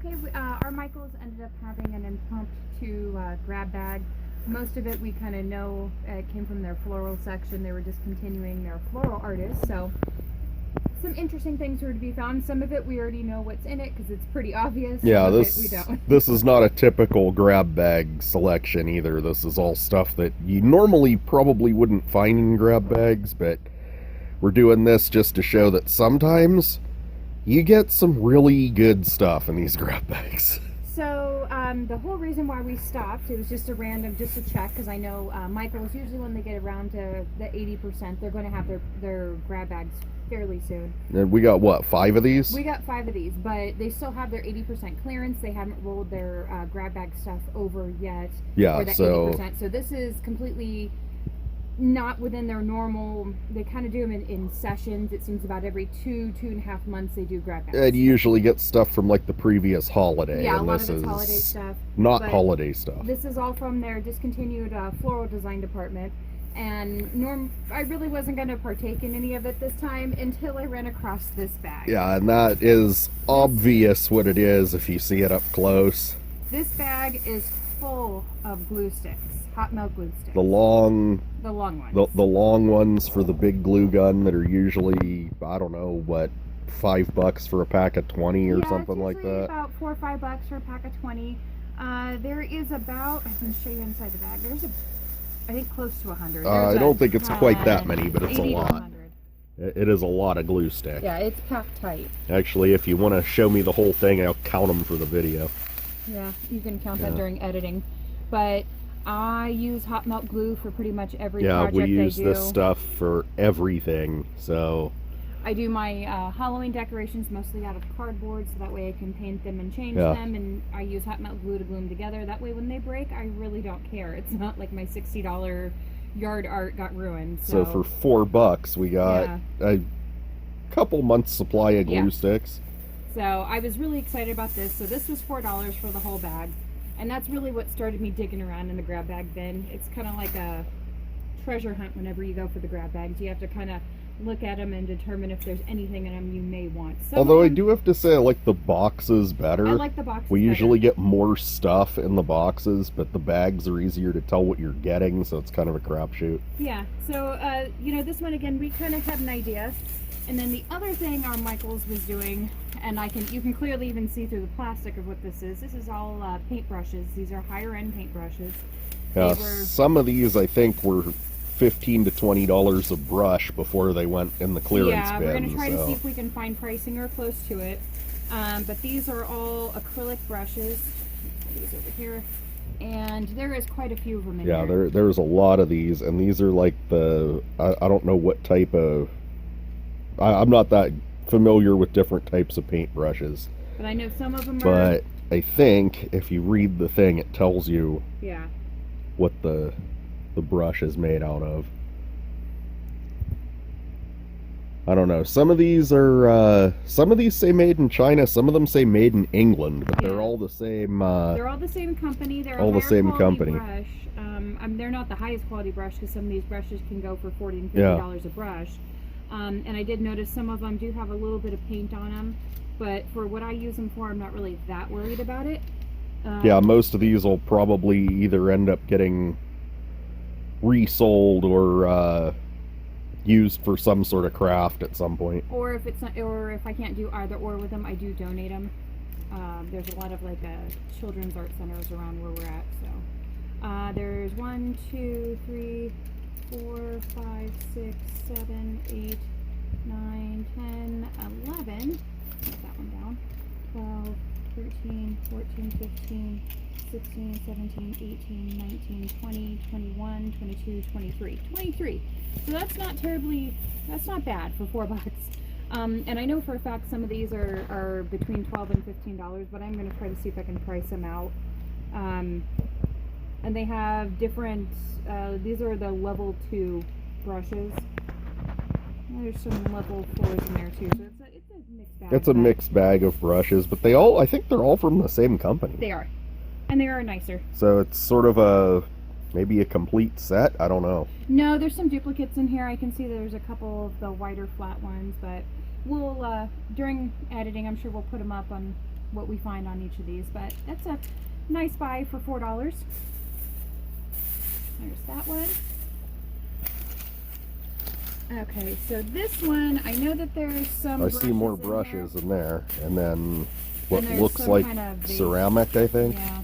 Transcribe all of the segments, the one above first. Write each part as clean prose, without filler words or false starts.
Okay, our Michaels ended up having an impromptu grab bag. Most of it we kind of know came from their floral section. They were discontinuing their floral artists, so some interesting things were to be found. Some of it we already know what's in it because it's pretty obvious. Yeah, Some of it we don't. this is not a typical grab bag selection either. This is all stuff that you normally probably wouldn't find in grab bags, but we're doing this just to show that sometimes you get some really good stuff in these grab bags. So the whole reason why we stopped, it was just a random, just to check, because I know Michaels, usually when they get around to the 80%, they're going to have their grab bags fairly soon. And we got, what, 5 of these? We got 5 of these, but they still have their 80% clearance. They haven't rolled their grab bag stuff over yet. Yeah, for that so 80%. So this is completely not within their normal. They kind of do them in sessions. It seems about every 2.5 months they do grab bags. and you usually get stuff from like the previous holiday. Yeah, and a lot this of it's is holiday stuff. not but holiday stuff. This is all from their discontinued floral design department. And I really wasn't going to partake in any of it this time until I ran across this bag. Yeah, and that is obvious what it is if you see it up close. This bag is full of glue sticks, hot melt glue sticks. The long ones. The long ones for the big glue gun that are usually, I don't know, what, $5 for a pack of 20 or something like that. About $4 or $5 for a pack of 20. There is about, I'm going to show you inside the bag. There's I think close to 100. I don't think it's quite that many, but it's a lot. It is a lot of glue stick. Yeah, it's packed tight. Actually, if you want to show me the whole thing, I'll count them for the video. Yeah, you can count that during editing. But I use hot melt glue for pretty much every project I do. Yeah, we use this stuff for everything, so... I do my Halloween decorations mostly out of cardboard, so that way I can paint them and change them, and I use hot melt glue to glue them together. That way when they break, I really don't care. It's not like my $60 yard art got ruined. So for $4, we got a couple months supply of glue sticks. So I was really excited about this. So this was $4 for the whole bag, and that's really what started me digging around in the grab bag bin. It's kind of like a treasure hunt whenever you go for the grab bags. You have to kind of look at them and determine if there's anything in them you may want. Although I do have to say I like the boxes better. I like the boxes We usually get more stuff in the boxes, but the bags are easier to tell what you're getting, so it's kind of a crapshoot. Yeah, so, you know, this one, again, we kind of had an idea. And then the other thing our Michaels was doing, and you can clearly even see through the plastic of what this is. This is all paint brushes. These are higher end paint brushes. Yeah, some of these I think were $15 to $20 a brush before they went in the clearance bin. Yeah, we're going to try to see if we can find pricing or close to it. But these are all acrylic brushes. These over here. And there is quite a few of them in there. here. Yeah, there's a lot of these, and these are like I don't know what type of... I'm not that familiar with different types of paint brushes. But I know some of them are... But I think if you read the thing, it tells you what the brush is made out of. I don't know. Some of these say made in China, some of them say made in England, but they're all the same. They're all the same company. They're all the same company. Brush. They're not the highest quality brush because some of these brushes can go for $40 and $50 a brush. And I did notice some of them do have a little bit of paint on them, but for what I use them for, I'm not really that worried about it. Yeah, most of these will probably either end up getting resold or used for some sort of craft at some point. Or if it's not, or if I can't do either or with them, I do donate them. There's a lot of like children's art centers around where we're at. So there's 1, 2, 3, 4, 5, 6, 7, 8, 9, 10, 11. Put that one down. 12, 13, 14, 15, 16, 17, 18, 19, 20, 21, 22, 23. 23. So that's not bad for $4. And I know for a fact some of these are between $12 and $15, but I'm going to try to see if I can price them out. And they have different, these are the level 2 brushes. There's some level 4s in there too, so it's a mixed bag. It's a mixed bag of brushes, but I think they're all from the same company. They are. And they are nicer. So it's sort of maybe a complete set? I don't know. No, there's some duplicates in here. I can see there's a couple of the wider flat ones, but we'll, during editing, I'm sure we'll put them up on what we find on each of these, but that's a nice buy for $4. There's that one. Okay, so this one, I know that there's some I see more brushes brushes in there, and then what there's looks some like kind of vase. ceramic, I think. Yeah.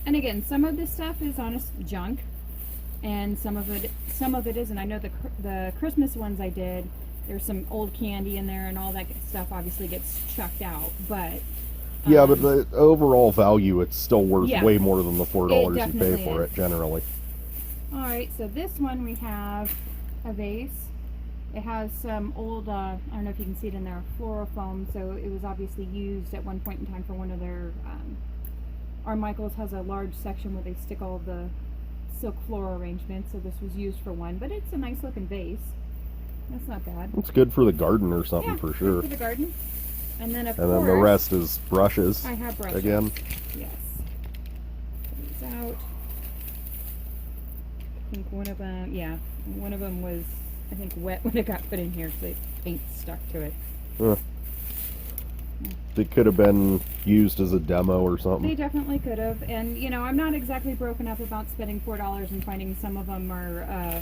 And again, some of this stuff is honest junk, and some of it isn't. I know the Christmas ones I did, there's some old candy in there, and all that stuff obviously gets chucked out. But Yeah, but the overall value, it's still worth Yeah. way more than the $4 you pay definitely for is. it, generally. all right, so this one we have a vase. It has some old, I don't know if you can see it in there, floral foam. So it was obviously used at one point in time for one of their. Michael's has a large section where they stick all the silk floral arrangements. So this was used for one, but it's a nice looking vase. That's not bad. It's good for the garden or something, Yeah, for good sure. for the garden. And then of And course, then the rest is brushes. I have brushes. Again. Yes. Put these out. I think one of them was, I think, wet when it got put in here, so the paint stuck to it. It could have been used as a demo or They something. definitely could have, and I'm not exactly broken up about spending $4 and finding some of them are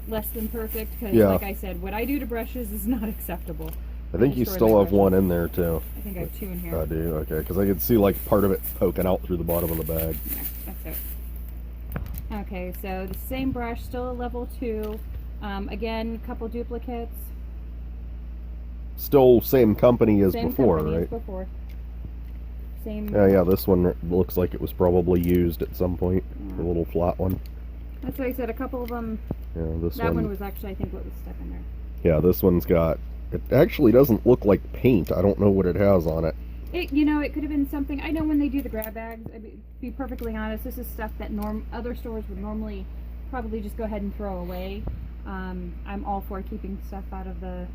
less than perfect, because Yeah. like I said, what I do to brushes is not acceptable. I think you destroy still my have one brushes. in there, too. I think I have two in here. I do, okay, because I could see, like, part of it poking out through the bottom of the bag. Yeah, that's it. Okay, so the same brush, still a level 2. Again, couple duplicates. Still same company as Same before, company right? as before. Same. Yeah, this one looks like it was probably used at some point. The little flat one. That's what I said. A couple of them. Yeah, this That one one. was actually, I think, what was stuck in there. Yeah, this one's got. It actually doesn't look like paint. I don't know what it has on it. It could have been something. I know when they do the grab bags. I mean, to be perfectly honest, this is stuff that other stores would normally probably just go ahead and throw away. I'm all for keeping stuff out of the.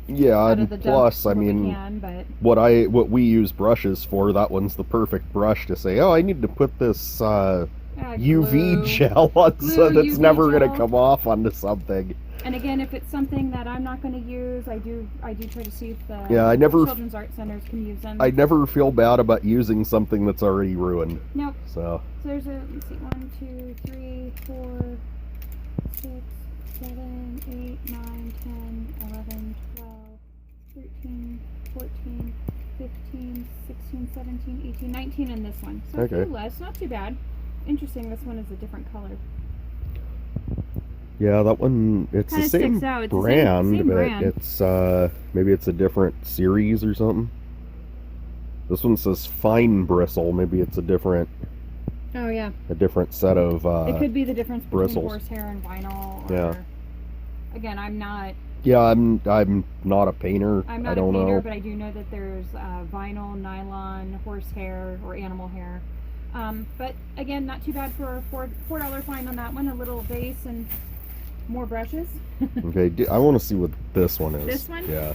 Yeah, out of and the dump plus, I when we mean, can, but what we use brushes for, that one's the perfect brush to say, oh, I need to put this UV glue. gel on so Glue, that's UV never gel. gonna come off onto something. And again, if it's something that I'm not going to use, I do try to see if the Yeah, I never- children's art centers can use them. I never feel bad about using something that's already ruined. Nope. So So there's let me see, 1, 2, 3, 4, 6, 7, 8, 9, 10, 11, 12, 13, 14, 15, 16, 17, 18, 19 in this one. So Okay. a few less, not too bad. Interesting, this one is a different color. yeah, that one, it's Kinda the same sticks out. It's the brand, same but brand. it's maybe it's a different series or something. This one says fine bristle. Maybe it's a different Oh yeah. set of It could be the difference between bristles. horsehair and vinyl. Or, Yeah. Again, I'm not Yeah, I'm not a painter. I'm not I don't a painter, know. but I do know that there's vinyl, nylon, horsehair, or animal hair. But again, not too bad for a $4 find on that one. A little vase and more brushes. Okay, I want to see what this one is. This one? Yeah.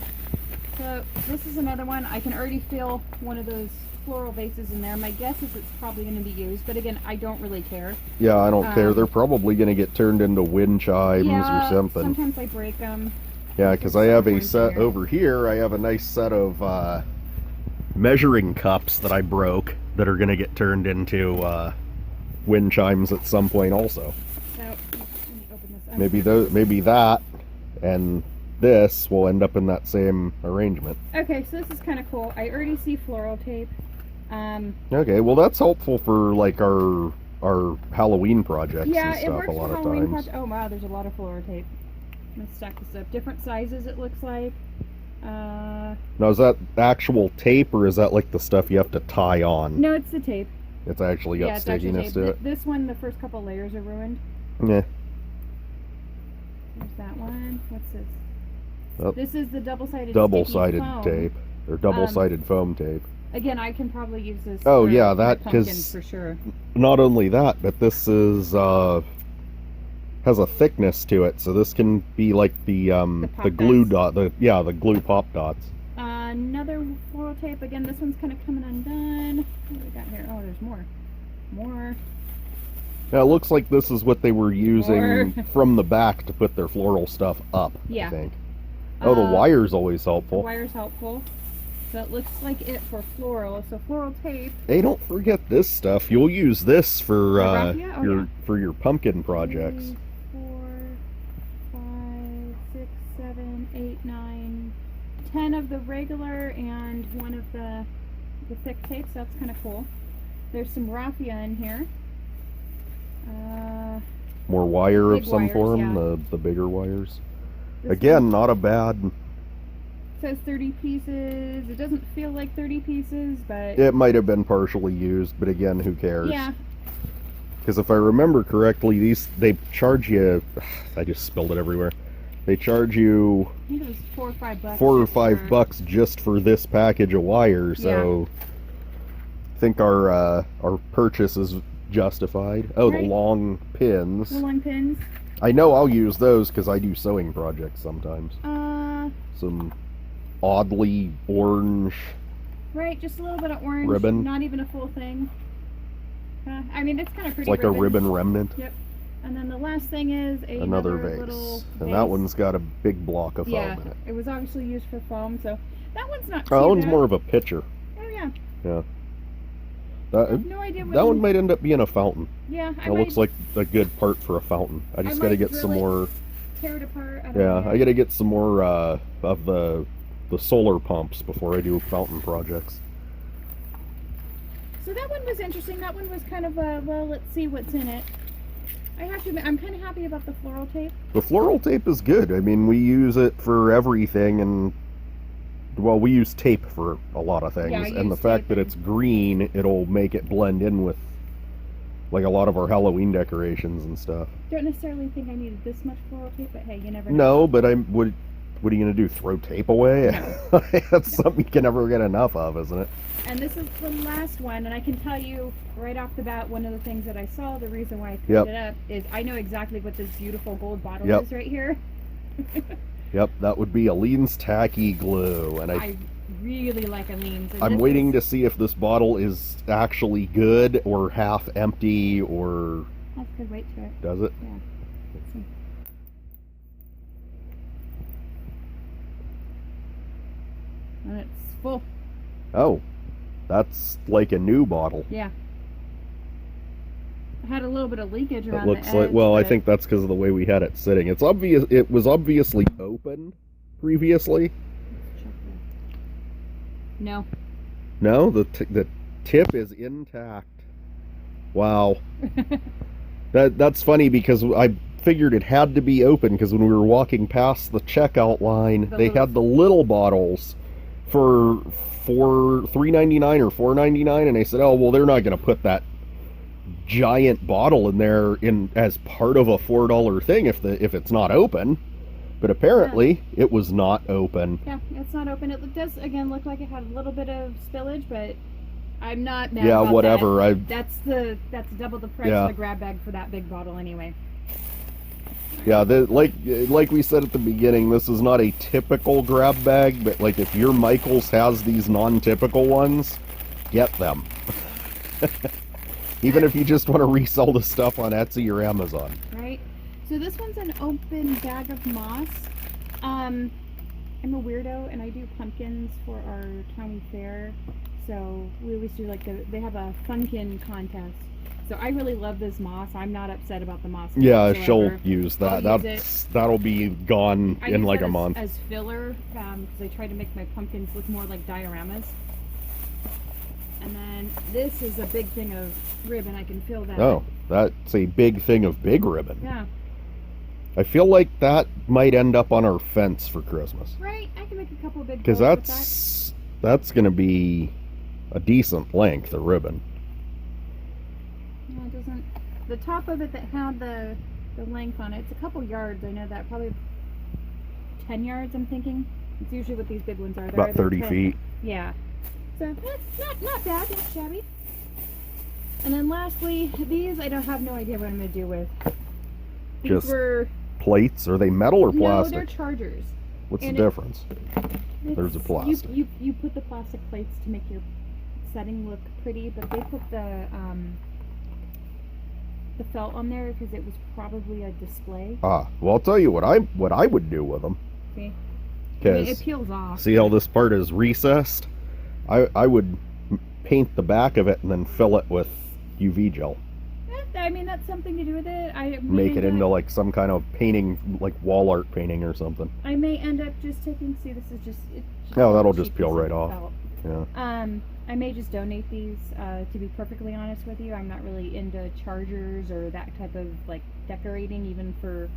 So this is another one. I can already feel one of those floral vases in there. My guess is it's probably going to be used, but again, I don't really care. Yeah, I don't care. Um, They're probably going to get turned into wind chimes Yeah, or something. sometimes I break them. Yeah, because There's I have some a ones set here. over here. I have a nice set of measuring cups that I broke that are going to get turned into wind chimes at some point also. So let me open this up. Maybe that and this will end up in that same arrangement. Okay, so this is kind of cool. I already see floral tape. Okay, well that's helpful for like our Halloween projects Yeah, and it stuff works a for lot of Halloween times. project. Oh wow, there's a lot of floral tape. Let's stack this up. Different sizes, it looks like. Now is that actual tape or is that like the stuff you have to tie on? No, it's the tape. It's actually got Yeah, it's actually stickiness tape. to it. This one, the first couple layers are ruined. Yeah. There's that one. What's this? Oh. This is the double-sided Double-sided sticky foam. tape or double-sided foam tape. Again, I can probably use this. Oh, for yeah, my that- 'cause- pumpkins for sure. Not only that, but this is has a thickness to it, so this can be like the pop glue dots. dot, the glue pop dots. Another floral tape. Again, this one's kind of coming undone. What do we got here? Oh, there's more. More. Now it looks like this is what they were using More. from the back to put their floral stuff up. Yeah. I think. Oh, the wire's always The helpful. wire's helpful. That looks like it for floral. So floral tape. Hey, don't forget this stuff. You'll use this for raffia? Oh, your yeah. for your pumpkin projects. 3, 4, 5, 6, 7, 8, 9, 10 of the regular and 1 of the thick tapes. That's kind of cool. There's some raffia in here. More wire of Big some wires, form, yeah. the bigger wires. This Again, one not a bad. says 30 pieces. It doesn't feel like 30 pieces, but It might have been partially used, but again, who cares? yeah. Because if I remember correctly, they charge you. I just spilled it everywhere. They charge you I think it was $4 or $5. $4 or just for- $5 just for this package of wire. So I think our purchase is justified. Oh, Right. the long pins. The long pins. I know I'll use those because I do sewing projects sometimes. Uh, Some oddly orange. right, just a little bit of orange. Ribbon. Not even a full thing. I mean, it's kind of It's pretty. like a ribbon remnant. Yep. And then the last thing is Another little vase. And that one's got a big block of foam yeah, in it. it was obviously used for foam, so that one's not too Oh, that one's bad. more of a pitcher. Oh yeah. Yeah. I That, have no idea what that one might end up being a fountain. Yeah, I It might looks like a good part for a fountain. I just gotta might get some drill it. more. tear it apart. I don't Yeah, know. I gotta get some more of the solar pumps before I do fountain projects. So that one was interesting. That one was kind of a, well, let's see what's in it. I have to admit, I'm kind of happy about the floral tape. The floral tape is good. I mean, we use it for everything, and well, we use tape for a lot of things. Yeah, I and the use fact tape that and- it's green, it'll make it blend in with like a lot of our Halloween decorations and stuff. Don't necessarily think I needed this much floral tape, but hey, you never know. No, but what are you gonna do? Throw tape away? No. That's something you can never get enough of, isn't it? And this is the last one, and I can tell you right off the bat, one of the things that I saw, the reason why I picked Yep. it up, is I know exactly what this beautiful gold bottle Yep. is right here. Yep, that would be Aline's tacky glue, and I really like Aline's. and I'm this waiting is- to see if this bottle is actually good or half empty, or That's good weight to it. does it? Yeah. Let's see. And it's full. Oh, that's like a new bottle. Yeah. I had a little bit of leakage It around looks the like, edge, well, I but- think that's because of the way we had it sitting. It's obvious, it was obviously open previously. Let's check that. No. No, the tip is intact. Wow. That's funny because I figured it had to be open because when we were walking past the checkout line, The they little- had the little bottles for $3.99 or $4.99, and they said, "Oh, well, they're not going to put that giant bottle in there in as part of a $4 thing if it's not open." But apparently, it was not open. Yeah, it's not open. It does again look like it had a little bit of spillage, but I'm not mad Yeah, about whatever. That. That's double the price Yeah. of the grab bag for that big bottle anyway. Yeah, like we said at the beginning, this is not a typical grab bag, but like if your Michaels has these non-typical ones, get them. Even if you just want to resell the stuff on Etsy or Amazon. Right? So this one's an open bag of moss. I'm a weirdo and I do pumpkins for our county fair. So we always do they have a funkin contest. So I really love this moss. I'm not upset about the moss. Yeah, whatsoever. she'll use that. I'll use That'll be gone I in use like that a month. as filler because I try to make my pumpkins look more like dioramas. And then this is a big thing of ribbon. I can feel that. Oh, that's a big thing of big ribbon. Yeah. I feel like that might end up on our fence for Christmas. Right. I can make a couple of big. Because bows with that's going to be a decent length of ribbon. that. No, it doesn't. The top of it that had the length on it. It's a couple yards. I know that. Probably 10 yards. I'm thinking. It's usually what these big ones are. They're About either 30 10 feet. Yeah. So that's not bad. Not shabby. And then lastly, these I don't have no idea what I'm gonna do with. These Just were Plates? Are they metal or no, plastic? they're chargers. What's the and it- difference? There's a It's- plastic. You put the plastic plates to make your setting look pretty, but they put the felt on there because it was probably a display. Ah, well, I'll tell you what I would do with them. See, I mean, it Because peels off. see how this part is recessed? I would paint the back of it and then fill it with UV gel. I mean, that's something to do with it. I Make it end into up- like some kind of painting, like wall art painting or something. I may end up just taking. See, this is just. It's just Oh, a that'll cheap just peel piece of right off. felt. Yeah. I may just donate these. To be perfectly honest with you, I'm not really into chargers or that type of like decorating, even for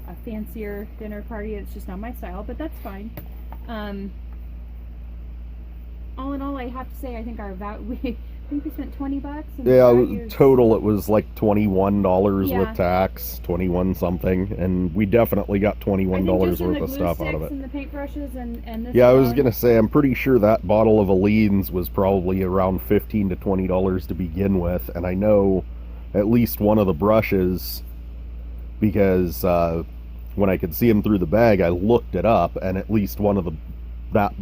a fancier dinner party. It's just not my style, but that's fine. All in all, I have to say, I think I think we spent $20. And Yeah, values- total it was like $21 Yeah. with tax, 21 something, and we definitely got I $21 think just in worth the of glue stuff sticks out of it. and the paintbrushes and this. Yeah, I was alone. gonna say, I'm pretty sure that bottle of Aleene's was probably around $15 to $20 to begin with, and I know at least one of the brushes, because when I could see them through the bag, I looked it up, and at least one of that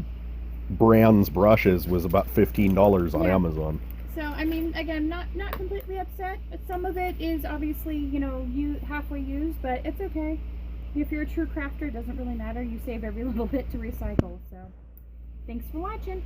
brand's brushes was about $15 on Yeah. Amazon. So I mean, again, not completely upset. Some of it is obviously, you halfway used, but it's okay. If you're a true crafter, it doesn't really matter. You save every little bit to recycle. So, thanks for watching.